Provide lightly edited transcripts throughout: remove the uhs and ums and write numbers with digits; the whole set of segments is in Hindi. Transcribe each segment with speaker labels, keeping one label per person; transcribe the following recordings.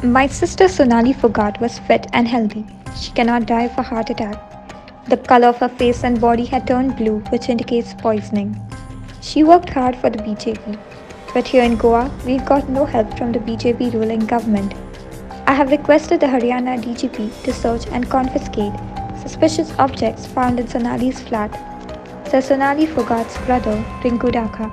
Speaker 1: My sister Sonali Fogart was fit and healthy. She cannot die of a heart attack. The color of her face and body had turned blue, which indicates poisoning. She worked hard for the BJP. But here in Goa, we've got no help from the BJP ruling government. I have requested the Haryana DGP to search and confiscate suspicious objects found in Sonali's flat, says Sonali Fogart's brother, Rinku Dakha.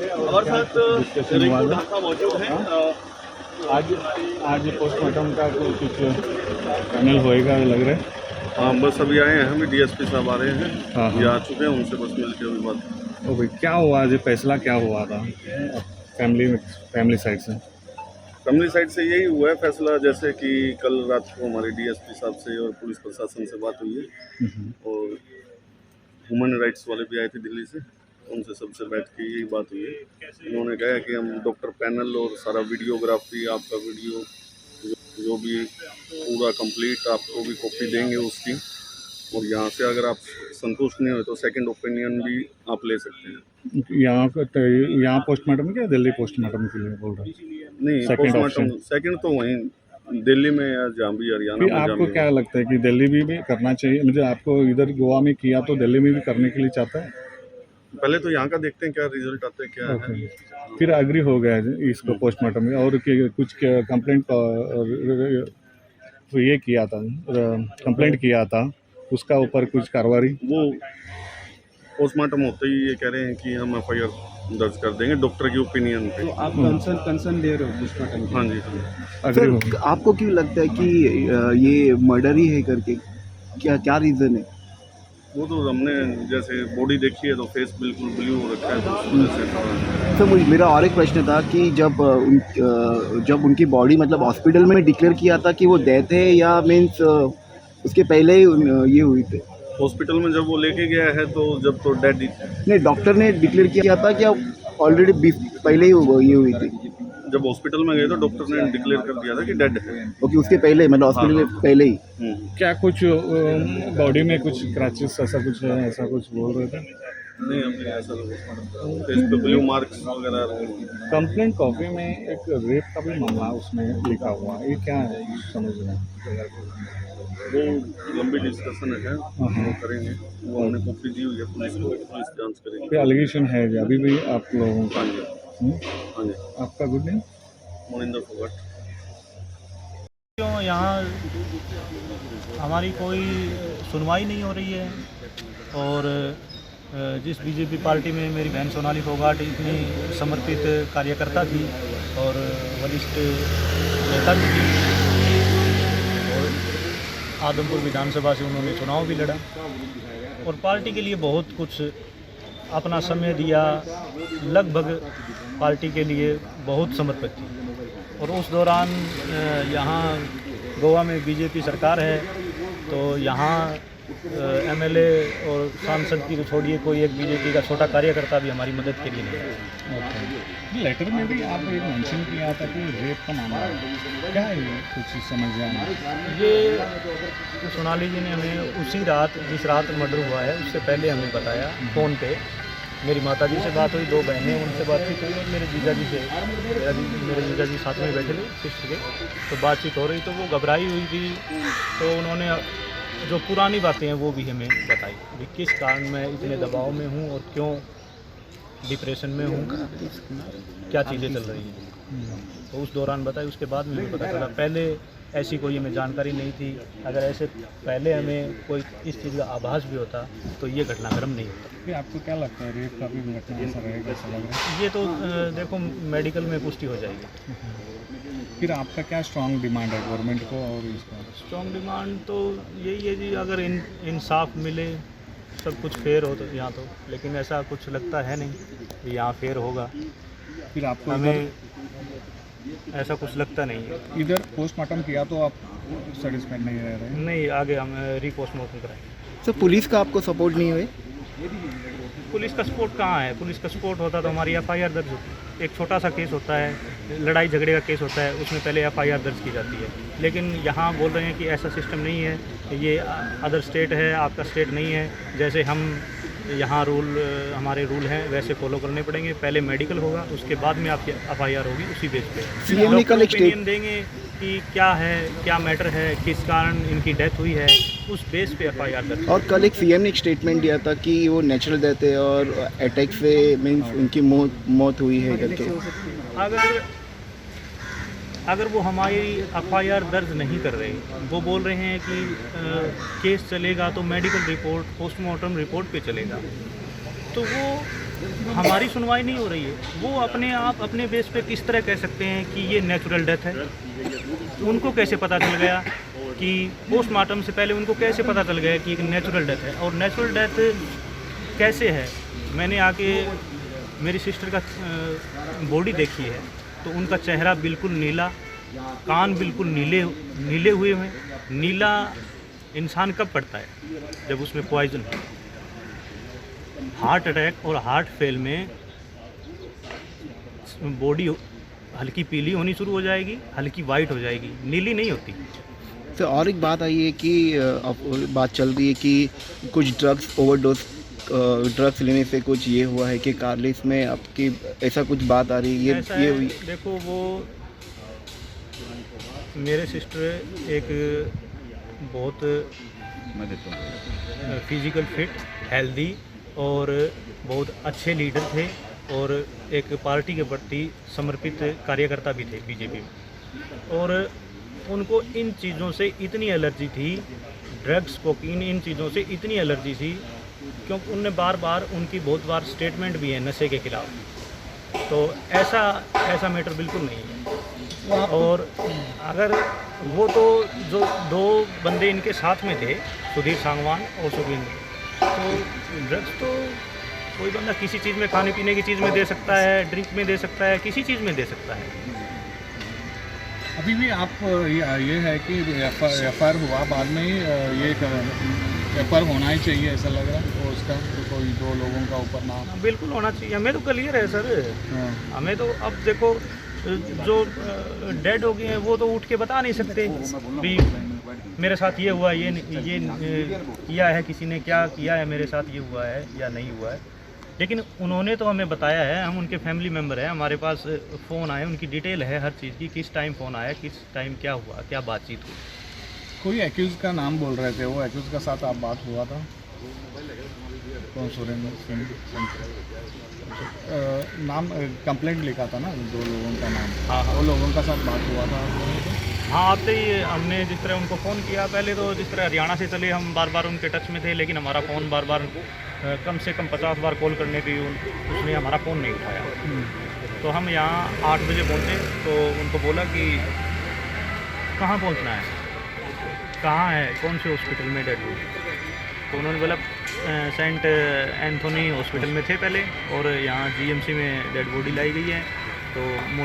Speaker 2: हमारे साथ रिंकू ढाका मौजूद हैं।
Speaker 3: आज पोस्टमार्टम का कुछ पैनल होएगा लग रहा है।
Speaker 2: हाँ, बस अभी आए हैं, हमें डीएसपी साहब आ रहे हैं।
Speaker 3: हाँ।
Speaker 2: ये आ चुके हैं, उनसे बस मिल के अभी बात।
Speaker 3: ओ भाई, क्या हुआ आज? फैसला क्या हुआ था फैमिली साइड से?
Speaker 2: फैमिली साइड से यही हुआ है फैसला, जैसे कि कल रात को हमारे डीएसपी साहब से और पुलिस प्रशासन से बात हुई है और ह्यूमन राइट्स वाले भी आए थे दिल्ली से, उनसे सबसे बैठ के यही बात हुई है। उन्होंने कहा कि हम डॉक्टर पैनल और सारा वीडियोग्राफी, आपका वीडियो जो भी पूरा कंप्लीट आपको भी कॉपी देंगे उसकी, और यहाँ से अगर आप संतुष्ट नहीं हो तो सेकंड ओपिनियन भी आप ले सकते हैं।
Speaker 3: यहाँ पोस्टमार्टम क्या दिल्ली पोस्टमार्टम के लिए बोल रहे हैं?
Speaker 2: नहीं, पोस्टमार्टम सेकंड तो वहीं दिल्ली में या जहाँ भी हरियाणा में।
Speaker 3: आपको क्या लगता है कि दिल्ली भी करना चाहिए? मुझे आपको इधर गोवा में किया तो दिल्ली में भी करने के लिए चाहता है?
Speaker 2: पहले तो यहाँ का देखते हैं क्या रिजल्ट आता है, क्या है।
Speaker 3: फिर एग्री हो गया है इसको पोस्टमार्टम में, और कुछ कंप्लेंट तो ये किया था, कंप्लेंट किया था, उसका ऊपर कुछ कार्रवाई?
Speaker 2: वो पोस्टमार्टम होते ही ये कह रहे हैं कि हम एफआईआर दर्ज कर देंगे डॉक्टर की ओपिनियन पे।
Speaker 4: तो आप कंसर्न दे रहे हो पोस्टमार्टम?
Speaker 2: हाँ जी,
Speaker 4: सर, आपको क्यों लगता है कि ये मर्डर ही है करके? क्या रीज़न है?
Speaker 2: वो तो हमने जैसे बॉडी देखी है तो फेस बिल्कुल ब्लू हो रखा है, तो उस वजह से।
Speaker 4: सर, मेरा और एक प्रश्न था कि जब उनकी बॉडी मतलब हॉस्पिटल में डिक्लेयर किया था कि वो डेथ है, या मीन्स उसके पहले ही ये हुई थी?
Speaker 2: हॉस्पिटल में जब वो लेके गया है तो जब तो डेड ही
Speaker 4: नहीं, डॉक्टर ने डिक्लेयर किया था कि ऑलरेडी पहले ही ये हुई थी?
Speaker 2: जब हॉस्पिटल में गए तो डॉक्टर ने डिक्लेयर कर दिया था कि डेड है।
Speaker 4: ओके, उसके पहले मतलब हॉस्पिटल में पहले ही?
Speaker 3: क्या कुछ बॉडी में कुछ क्रैचेस ऐसा कुछ बोल रहे थे?
Speaker 2: नहीं, हमने ऐसा फेस पे ब्लू मार्क्स वगैरह।
Speaker 3: कंप्लेंट कॉपी में एक रेप का भी मामला उसमें लिखा हुआ है, ये क्या है समझ रहे हैं?
Speaker 2: वो लंबी डिस्कशन है, वो करेंगे। वो हमने कॉपी दी हुई है पुलिस को, पुलिस जांच करेंगे।
Speaker 3: एलिगेशन है अभी भी आप लोगों का?
Speaker 2: हाँ जी।
Speaker 3: आपका गुड नेम?
Speaker 2: मोनिंदर फोगाट।
Speaker 5: क्यों यहाँ हमारी कोई सुनवाई नहीं हो रही है, और जिस बीजेपी पार्टी में मेरी बहन सोनाली फोगाट इतनी समर्पित कार्यकर्ता थी और वरिष्ठ नेता भी थी, और आदमपुर विधानसभा से उन्होंने चुनाव भी लड़ा और पार्टी के लिए बहुत कुछ अपना समय दिया, लगभग पार्टी के लिए बहुत समर्पित थी। और उस दौरान यहाँ गोवा में बीजेपी सरकार है, तो यहाँ एमएलए और सांसद की तो छोड़िए, कोई एक बीजेपी का छोटा कार्यकर्ता भी हमारी मदद के लिए नहीं है।
Speaker 3: लेटर में भी आप एक मेंशन किया था कि रेप का मामला है, क्या है ये? कुछ समझ आना।
Speaker 5: ये सोनाली जी ने हमें उसी रात, जिस रात मर्डर हुआ है उससे पहले हमें बताया फ़ोन पे। मेरी माता जी से बात हुई, 2 बहनें, उनसे बातचीत हुई, और मेरे जीजा जी से, मेरे जीजा जी साथ में बैठे थे सिस्टर के, तो बातचीत हो रही, तो वो घबराई हुई थी, तो उन्होंने जो पुरानी बातें हैं वो भी हमें बताई कि किस कारण मैं इतने दबाव में हूँ और क्यों डिप्रेशन में हूँ, क्या चीज़ें चल रही हैं। तो उस दौरान बताई, उसके बाद में हमें पता चला। पहले ऐसी कोई हमें जानकारी नहीं थी। अगर ऐसे पहले हमें कोई इस चीज़ का आभास भी होता तो ये घटनाक्रम नहीं होता।
Speaker 3: फिर आपको क्या लगता है रेप का भी घटना ऐसा रहेगा, ऐसा लग रहा है?
Speaker 5: ये तो देखो मेडिकल में पुष्टि हो जाएगी।
Speaker 3: फिर आपका क्या स्ट्रॉन्ग डिमांड है गवर्नमेंट को? और इसका
Speaker 5: स्ट्रॉन्ग डिमांड तो यही है जी, अगर इंसाफ मिले, सब कुछ फेयर हो तो यहाँ तो, लेकिन ऐसा कुछ लगता है नहीं कि यहाँ फेयर होगा।
Speaker 3: फिर आपको
Speaker 5: हमें ऐसा कुछ लगता नहीं है।
Speaker 3: इधर पोस्टमार्टम किया तो आप सेटिस्फाइड नहीं रह रहे?
Speaker 5: नहीं, आगे हम रीपोस्टमार्टम कराएंगे।
Speaker 4: सर, पुलिस का आपको सपोर्ट नहीं हुए?
Speaker 5: पुलिस का सपोर्ट कहाँ है? पुलिस का सपोर्ट होता तो हमारी एफआईआर दर्ज होती। एक छोटा सा केस होता है, लड़ाई झगड़े का केस होता है, उसमें पहले एफआईआर दर्ज की जाती है। लेकिन यहाँ बोल रहे हैं कि ऐसा सिस्टम नहीं है, ये अदर स्टेट है, आपका स्टेट नहीं है। जैसे हम यहाँ हमारे रूल हैं वैसे फॉलो करने पड़ेंगे। पहले मेडिकल होगा, उसके बाद में आपकी FIR होगी उसी बेस पे।
Speaker 4: सीएम ने कल एक
Speaker 5: ओपिनियन देंगे कि क्या है, क्या मैटर है, किस कारण इनकी डेथ हुई है, उस बेस पे FIR दर्ज।
Speaker 4: और कल एक सीएम ने एक स्टेटमेंट दिया था कि वो नेचुरल डेथ है और अटैक से मीन्स उनकी मौत हुई है करके।
Speaker 5: अगर वो हमारी FIR दर्ज नहीं कर रहे, वो बोल रहे हैं कि केस चलेगा तो मेडिकल रिपोर्ट, पोस्टमार्टम रिपोर्ट पे चलेगा, तो वो हमारी सुनवाई नहीं हो रही है। वो अपने आप अपने बेस पे किस तरह कह सकते हैं कि ये नेचुरल डेथ है? उनको कैसे पता चल गया कि पोस्टमार्टम से पहले उनको कैसे पता चल गया कि एक नेचुरल डेथ है? और नेचुरल डेथ कैसे है? मैंने आके मेरी सिस्टर का बॉडी देखी है, तो उनका चेहरा बिल्कुल नीला, कान बिल्कुल नीले हुए हैं। नीला इंसान कब पड़ता है? जब उसमें पॉइजन हो। हार्ट अटैक और हार्ट फेल में बॉडी हल्की पीली होनी शुरू हो जाएगी, हल्की वाइट हो जाएगी, नीली नहीं होती।
Speaker 4: तो और एक बात आई है कि अब बात चल रही है कि कुछ ड्रग्स ओवरडोज ड्रग्स लेने से कुछ ये हुआ है कि कार्लिस में आपकी ऐसा कुछ बात आ रही है ये हुई।
Speaker 5: देखो, वो मेरे सिस्टर एक बहुत फिजिकल फिट, हेल्दी और बहुत अच्छे लीडर थे और एक पार्टी के प्रति समर्पित कार्यकर्ता भी थे बीजेपी में। और उनको इन चीज़ों से इतनी एलर्जी थी, ड्रग्स, कोकीन, इन चीज़ों से इतनी एलर्जी थी, क्योंकि उनने बार उनकी बहुत बार स्टेटमेंट भी है नशे के खिलाफ। तो ऐसा मैटर बिल्कुल नहीं है। और अगर वो तो जो दो बंदे इनके साथ में थे, सुधीर सांगवान और सुखविंदर, तो ड्रग्स तो कोई बंदा किसी चीज़ में, खाने पीने की चीज़ में दे सकता है, ड्रिंक में दे सकता है, किसी चीज़ में दे सकता है।
Speaker 3: अभी भी आप ये है कि FIR हुआ बाद में ही ये FIR होना ही चाहिए, ऐसा लग रहा है तो उसका तो कोई दो लोगों का ऊपर नाम
Speaker 5: बिल्कुल होना चाहिए। हमें तो क्लियर है सर। हमें तो अब देखो, जो डेड हो गए हैं वो तो उठ के बता नहीं सकते भी मेरे साथ ये हुआ, ये किया है, किसी ने क्या किया है, मेरे साथ ये हुआ है या नहीं हुआ है। लेकिन उन्होंने तो हमें बताया है, हम उनके फैमिली मेम्बर हैं, हमारे पास फ़ोन आए, उनकी डिटेल है हर चीज़ की, किस टाइम फ़ोन आया, किस टाइम क्या हुआ, क्या बातचीत हुई।
Speaker 3: कोई एक्यूज़ का नाम बोल रहे थे, वो एक्यूज़ का साथ आप बात हुआ था? कौन? सुरेंद्र सिंह नाम कंप्लेंट लिखा था ना, दो लोगों का नाम।
Speaker 5: हाँ,
Speaker 3: वो लोगों का साथ बात हुआ था?
Speaker 5: हाँ, आते ही हमने जिस तरह उनको फ़ोन किया, पहले तो जिस तरह हरियाणा से चले हम बार उनके टच में थे, लेकिन हमारा फ़ोन बार कम से कम 50 बार कॉल करने पे उसने हमारा फ़ोन नहीं उठाया। तो हम यहाँ 8 बजे पहुँचे, तो उनको बोला कि कहाँ पहुँचना है, कहाँ है, कौन से हॉस्पिटल में डेड हुई? तो उन्होंने बोला सेंट एंथोनी हॉस्पिटल में थे पहले, और यहाँ GMC में डेड बॉडी लाई गई है। तो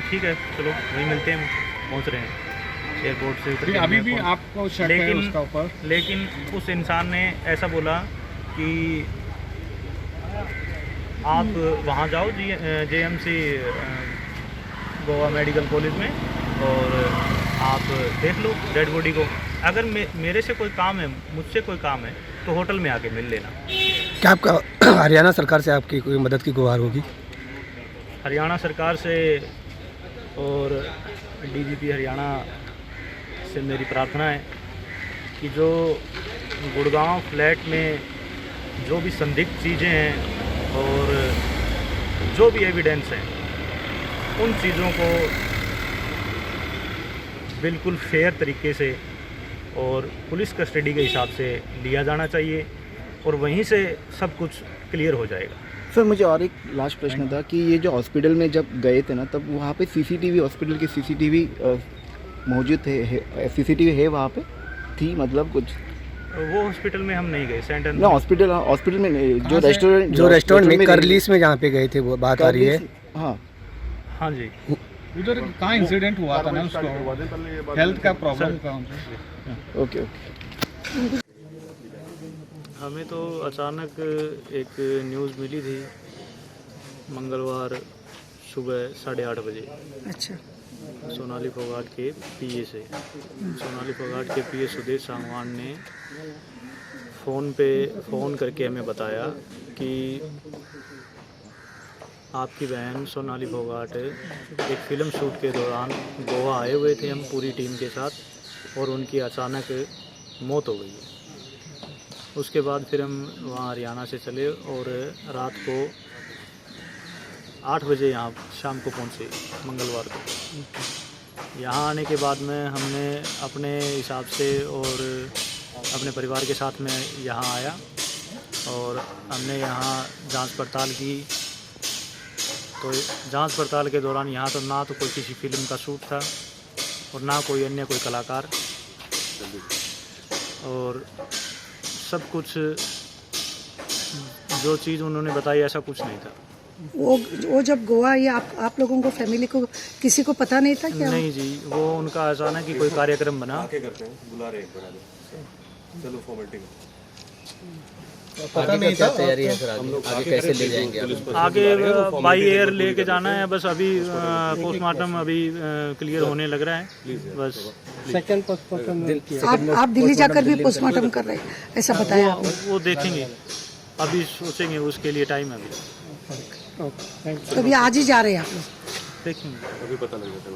Speaker 5: ठीक है, चलो वहीं मिलते हैं, पहुँच रहे हैं एयरपोर्ट से उतर के।
Speaker 3: अभी भी आपको शक है उसका ऊपर?
Speaker 5: लेकिन उस इंसान ने ऐसा बोला कि आप वहाँ जाओ JMC गोवा मेडिकल कॉलेज में और आप देख लो डेड बॉडी को। अगर मेरे से कोई काम है, मुझसे कोई काम है, तो होटल में आके मिल लेना।
Speaker 6: क्या आपका हरियाणा सरकार से आपकी कोई मदद की गुहार होगी?
Speaker 5: हरियाणा सरकार से और DGP हरियाणा से मेरी प्रार्थना है कि जो गुड़गांव फ्लैट में जो भी संदिग्ध चीज़ें हैं और जो भी एविडेंस हैं, उन चीज़ों को बिल्कुल फेयर तरीके से और पुलिस कस्टडी के हिसाब से लिया जाना चाहिए, और वहीं से सब कुछ क्लियर हो जाएगा।
Speaker 4: सर, मुझे और एक लास्ट प्रश्न था कि ये जो हॉस्पिटल में जब गए थे ना, तब वहाँ पे CCTV, हॉस्पिटल की CCTV मौजूद थे? CCTV है वहाँ पे? थी मतलब कुछ?
Speaker 5: वो हॉस्पिटल में हम नहीं गए, सेंट
Speaker 4: ना हॉस्पिटल में नहीं, जो रेस्टोरेंट
Speaker 6: में करलीस में जहाँ पे गए थे वो बात आ रही है।
Speaker 5: हाँ जी,
Speaker 3: उधर कहाँ इंसिडेंट हुआ था ना, उसको हेल्थ का प्रॉब्लम था।
Speaker 4: ओके।
Speaker 5: हमें तो अचानक एक न्यूज़ मिली थी मंगलवार सुबह 8:30 बजे।
Speaker 6: अच्छा।
Speaker 5: सोनाली फोगाट के PA से, सोनाली फोगाट के PA सुधीर सांगवान ने फ़ोन करके हमें बताया कि आपकी बहन सोनाली फोगाट एक फ़िल्म शूट के दौरान गोवा आए हुए थे हम पूरी टीम के साथ, और उनकी अचानक मौत हो गई है। उसके बाद फिर हम वहाँ हरियाणा से चले और रात को 8 बजे यहाँ शाम को पहुँचे मंगलवार को। यहाँ आने के बाद में हमने अपने हिसाब से और अपने परिवार के साथ में यहाँ आया और हमने यहाँ जांच पड़ताल की। तो जांच पड़ताल के दौरान यहाँ तो ना तो कोई किसी फिल्म का शूट था और ना कोई अन्य कोई कलाकार, और सब कुछ जो चीज़ उन्होंने बताई ऐसा कुछ नहीं था।
Speaker 7: वो जब गोवा आई आप लोगों को, फैमिली को, किसी को पता नहीं था क्या?
Speaker 5: नहीं जी, वो उनका अचानक ही कोई कार्यक्रम बना।
Speaker 8: पता नहीं था। तैयारी है सर, आगे कैसे ले जाएंगे आप?
Speaker 5: आगे बाई एयर लेके जाना है बस। अभी पोस्टमार्टम अभी क्लियर होने लग रहा है बस।
Speaker 6: सेकंड पोस्टमार्टम
Speaker 7: आप दिल्ली जाकर भी पोस्टमार्टम कर रहे हैं, ऐसा बताया आपने?
Speaker 5: वो देखेंगे, अभी सोचेंगे, उसके लिए टाइम है अभी।
Speaker 7: तो अभी आज ही जा रहे हैं आप लोग?
Speaker 5: देखेंगे, अभी पता लग जाता है।